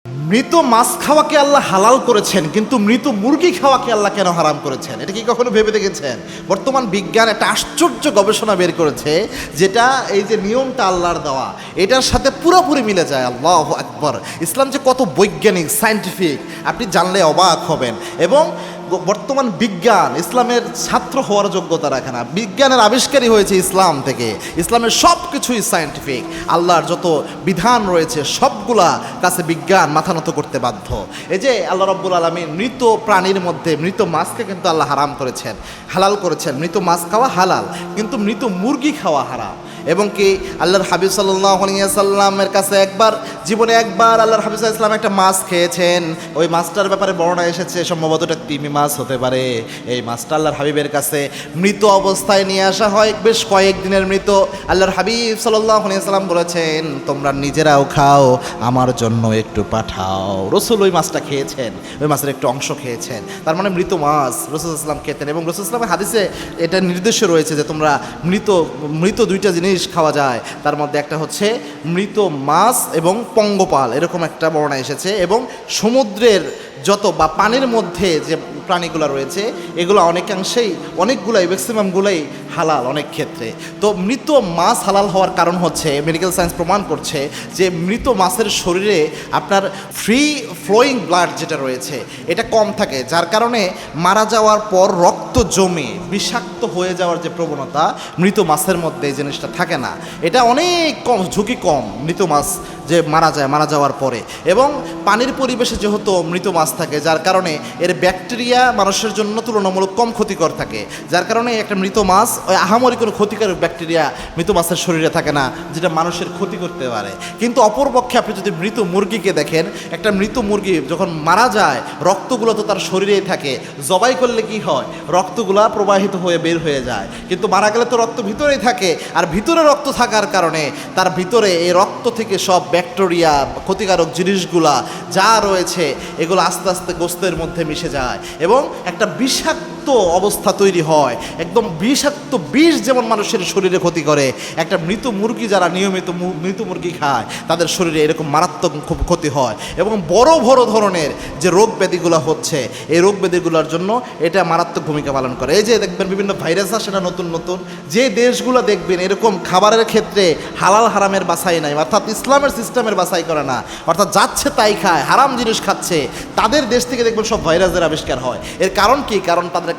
মৃত মাছ খাওয়াকে আল্লাহ হালাল করেছেন, কিন্তু মৃত মুরগি খাওয়াকে আল্লাহ কেন হারাম করেছেন? এটা কি কখনো ভেবে দেখেছেন? বর্তমান বিজ্ঞান একটা আশ্চর্য গবেষণা বের করেছে, যেটা এই যে নিয়মটা আল্লাহর দেওয়া এটার সাথে পুরোপুরি মিলে যায়। আল্লাহু আকবার! ইসলাম যে কত বৈজ্ঞানিক, সায়েন্টিফিক, আপনি জানলে অবাক হবেন। এবং বর্তমান বিজ্ঞান ইসলামের ছাত্র হওয়ার যোগ্যতা রাখে না। বিজ্ঞানের আবিষ্কারই হয়েছে ইসলাম থেকে। ইসলামের সব কিছুই সায়েন্টিফিক। আল্লাহর যত বিধান রয়েছে সবগুলা কাছে বিজ্ঞান মাথা নত করতে বাধ্য। এই যে আল্লাহ রাব্বুল আলামিন মৃত প্রাণীর মধ্যে মৃত মাছকে কিন্তু আল্লাহ হারাম করেছেন, হালাল করেছেন। মৃত মাছ খাওয়া হালাল, কিন্তু মৃত মুরগি খাওয়া হারাম। এবং কি আল্লাহর হাবিব সাল্লাল্লাহু আলাইহি ওয়াসাল্লামের কাছে জীবনে একবার আল্লাহর হাবিব সাল্লাল্লাহু আলাইহি ওয়াসাল্লাম একটা মাছ খেয়েছেন। ওই মাছটার ব্যাপারে বর্ণনা এসেছে, সম্ভবত এটা তিমি মাছ হতে পারে। এই মাছটা আল্লাহর হাবিবের কাছে মৃত অবস্থায় নিয়ে আসা হয়, বেশ কয়েকদিনের মৃত। আল্লাহর হাবিব সাল্লাল্লাহু আলাইহি ওয়াসাল্লাম বলেছেন, তোমরা নিজেরাও খাও, আমার জন্য একটু পাঠাও। রাসূল ওই মাছটা খেয়েছেন, ওই মাছের একটু অংশ খেয়েছেন। তার মানে মৃত মাছ রাসূল সাল্লাল্লাহু আলাইহি ওয়াসাল্লাম খেতেন। এবং রাসূল সাল্লাল্লাহু আলাইহি ওয়াসাল্লামের হাদিসে এটা নির্দেশ রয়েছে যে তোমরা মৃত দুইটা জিনিস খাওয়া যায়, তার মধ্যে একটা হচ্ছে মৃত মাছ এবং পঙ্গপাল, এরকম একটা বর্ণনা এসেছে। এবং সমুদ্রের যত বা পানির মধ্যে যে প্রাণীগুলো রয়েছে এগুলো অনেকগুলাই ম্যাক্সিমামগুলাই হালাল অনেক ক্ষেত্রে। তো মৃত মাছ হালাল হওয়ার কারণ হচ্ছে, মেডিকেল সায়েন্স প্রমাণ করছে যে মৃত মাছের শরীরে আপনার ফ্রি ফ্লোয়িং ব্লাড যেটা রয়েছে এটা কম থাকে, যার কারণে মারা যাওয়ার পর রক্ত জমে বিষাক্ত হয়ে যাওয়ার যে প্রবণতা মৃত মাছের মধ্যে এই জিনিসটা থাকে না। এটা অনেক কম, ঝুঁকি কম মৃত মাছ যে মারা যাওয়ার পরে। এবং পানির পরিবেশে যেহেতু মৃত মাছ থাকে, যার কারণে এর ব্যাকটেরিয়া মানুষের জন্য তুলনামূলক কম ক্ষতিকর থাকে, যার কারণে একটা মৃত মাছ ওই আহামরি কোনো ক্ষতিকারক ব্যাকটেরিয়া মৃত মাছের শরীরে থাকে না, যেটা মানুষের ক্ষতি করতে পারে। কিন্তু অপরপক্ষে আপনি যদি মৃত মুরগিকে দেখেন, একটা মৃত মুরগি যখন মারা যায় রক্তগুলো তো তার শরীরেই থাকে, জবাই করলে কি হয়, রক্তগুলা প্রবাহিত হয়ে বের হয়ে যায়। কিন্তু মারা গেলে তো রক্ত ভিতরেই থাকে, আর ভিতরে রক্ত থাকার কারণে তার ভিতরে এই রক্ত থেকে সব ব্যাকটেরিয়া, ক্ষতিকারক জিনিসগুলা যা রয়েছে এগুলো আস্তে আস্তে গোস্তের মধ্যে মিশে যায় এবং একটা বিষাক্ত অবস্থা তৈরি হয়। একদম বিষাক্ত বিষ যেমন মানুষের শরীরে ক্ষতি করে, একটা মৃত মুরগি যারা নিয়মিত মৃত মুরগি খায় তাদের শরীরে এরকম মারাত্মক খুব ক্ষতি হয়। এবং বড় বড় ধরনের যে রোগ ব্যাধিগুলো হচ্ছে, এই রোগ ব্যাধিগুলোর জন্য এটা মারাত্মক ভূমিকা পালন করে। এই যে দেখবেন বিভিন্ন ভাইরাস আসে না নতুন নতুন, যে দেশগুলো দেখবেন এরকম খাবারের ক্ষেত্রে হালাল হারামের বাছাই নাই, অর্থাৎ ইসলামের সিস্টেমের বাছাই করে না, অর্থাৎ যাচ্ছে তাই খায়, হারাম জিনিস খাচ্ছে, তাদের দেশ থেকে দেখবেন সব ভাইরাসের আবিষ্কার হয়। এর কারণ কি? কারণ তাদের